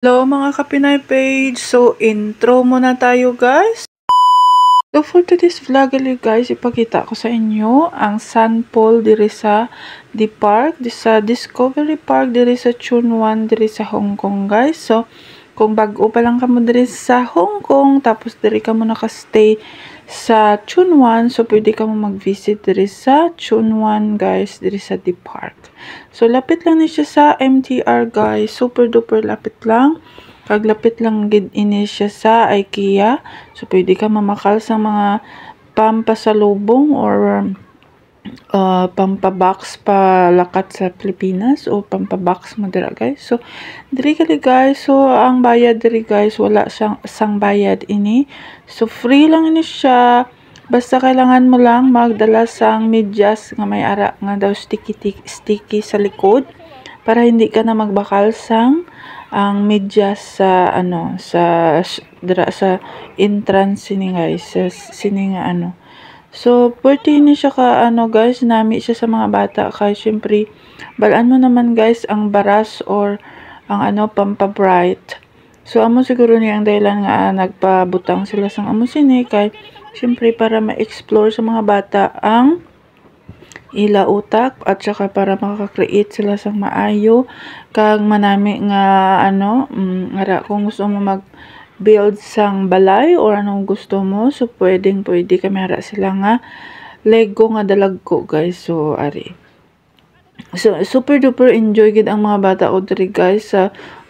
Hello mga Kapinay page! So, intro muna tayo guys. So, for today's vlog guys, ipakita ko sa inyo ang sample diri sa The Park, sa Discovery Park diri sa Chunwan, diri sa Hong Kong guys. So, kung bago pa lang kamo diri sa Hong Kong, tapos diri kamo nakastay sa Chunwan, so pwede kamo mag-visit diri sa Chunwan guys, diri sa The Park. So, lapit lang ni siya sa MTR guys, super duper lapit lang. Kaglapit lang gid ini siya sa IKEA. So, pwede ka mamakal sa mga pampasalubong or pampabox palakat sa Pilipinas o pampabox mo dira guys. So, diri kali guys. So, ang bayad diri guys, wala sang bayad ini. So, free lang ini siya. Basta kailangan mo lang magdala sang medyas nga may ara nga daw sticky sa likod para hindi ka na magbakal sang ang medyas sa dira sa entrance sini guys, sa sini nga So, pwede ni siya ka guys, nami siya sa mga bata kay syempre balaan mo naman guys ang baras or ang pampabright. So, amo siguro ni ang dahilan nga nagpabutang sila sang amo sini kay syempre para ma-explore sa mga bata ang ila utak at saka para makaka-create sila sang maayo kag manami nga ara kung gusto mo mag-build sang balay or anong gusto mo, so pwede kami ara sila nga Lego nga dalagko guys. So ari, so super duper enjoy gid ang mga bata o diri guys.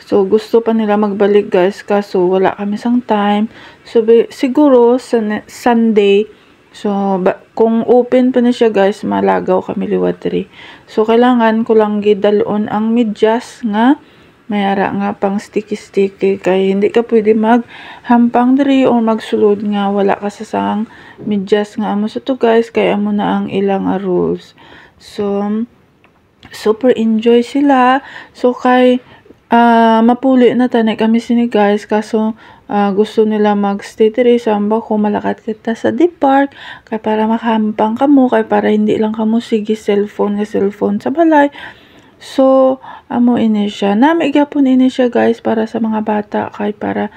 So gusto pa nila magbalik guys, kaso wala kami sang time. So siguro sa Sunday, so kung open pa na siya guys, malagaw kami liwat diri. So kailangan ko lang gid dalon ang medyas nga may ara nga pang sticky kay hindi ka pwede maghampang diri o magsulod nga wala ka sa sang medyas nga amo sa to guys, kay amo na ang ilang rules. So super enjoy sila. So kay mapuli na tanay kami sini guys, kaso gusto nila magstay diri sa ko malakat kita sa The Park kay para makahampang kamo, kay para hindi lang kamo sige cellphone sa balay. So amo ini siya, nami gyapon ini siya guys para sa mga bata kay para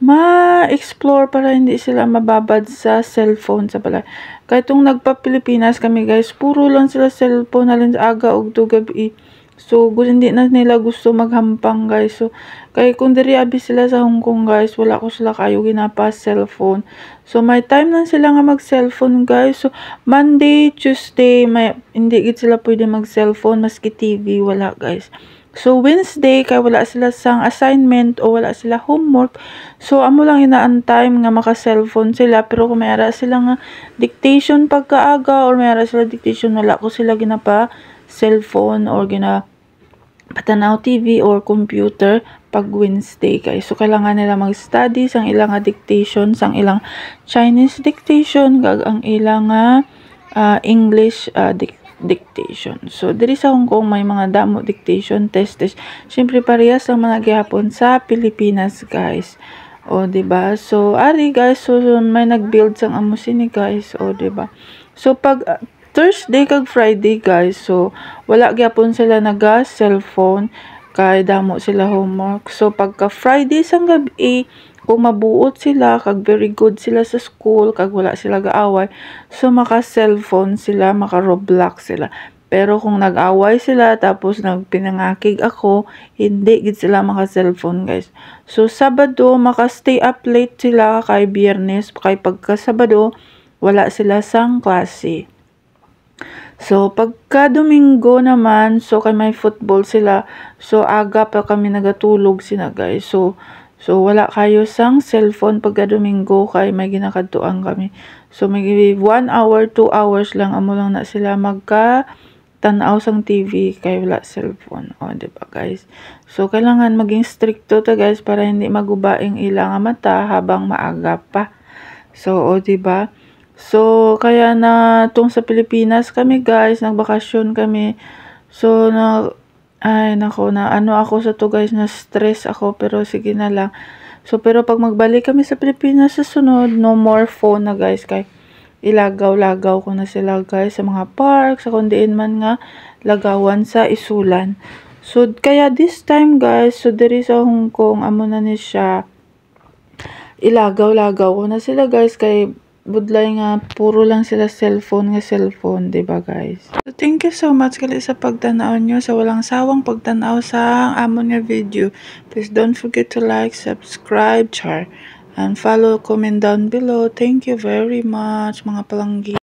ma-explore, para hindi sila mababad sa cellphone sa balay. Kay tung nagpa-Pilipinas kami guys, puro lang sila cellphone halin sa aga ug gabi. So hindi na nila gusto maghampang guys. So kay kung diri abi sila sa Hong Kong guys, wala ko sila kayo ginapa cellphone. So may time lang sila nga mag-cellphone guys. So Monday, Tuesday hindi gid sila pwede mag-cellphone maski TV wala guys. So Wednesday kay wala sila sang assignment o wala sila homework, so amo lang inaan time nga maka-cellphone sila. Pero kung mayara sila nga dictation pagkaaga or mayara sila dictation, wala ko sila ginapa cellphone or patanaw TV or computer pag Wednesday guys. So kailangan nila mag-study sang ilang dictation, sang ilang Chinese dictation kag ang ilang English dictation. So diri sa Hong Kong may mga damo dictation test. Syempre parehas lang mga gihapon sa Pilipinas guys. O diba? So ari guys, so may nag-build sang amo sini guys. O diba? So pag Thursday kag Friday guys, so wala gyapon sila naga cellphone kay damo sila homework. So pagka Friday sang gabi, kung mabuot sila kag very good sila sa school kag wala sila gaaway, so maka-cellphone sila, maka-Roblox sila. Pero kung nag-away sila tapos nagpinangakig ako, hindi gid sila maka-cellphone guys. So Sabado maka-stay up late sila kay Biyernes, kay pagka Sabado wala sila sang klase. So pagka Domingo naman, so kay may football sila, so aga pa kami nagatulog sina guys. So wala kayo sang cellphone pagka Domingo kay may ginakadtuan kami. So may 1 hour, 2 hours lang amo lang na sila magka tanaw sang TV kay wala cellphone. O diba guys? So kailangan maging stricto ta guys para hindi magubaing ilang mata habang maaga pa. So o diba? So kaya na tung sa Pilipinas kami guys, nagbakasyon kami. So ay nako, na ako sa to guys, na stress ako, pero sige na lang. So pero pag magbalik kami sa Pilipinas sa sunod, no more phone na guys, kay ilagaw-lagaw ko na sila guys sa mga park, sa kundiin man nga lagawan sa isulan. So kaya this time guys, so diri sa Hong Kong amo na ni siya ilagaw-lagaw ko na sila guys kay budlay nga puro lang sila cellphone, 'di ba guys? So thank you so much gali sa pagtanaw nyo, sa walang sawang pagtanaw sa amon nga video. Please don't forget to like, subscribe, and follow, comment down below. Thank you very much mga palanggi.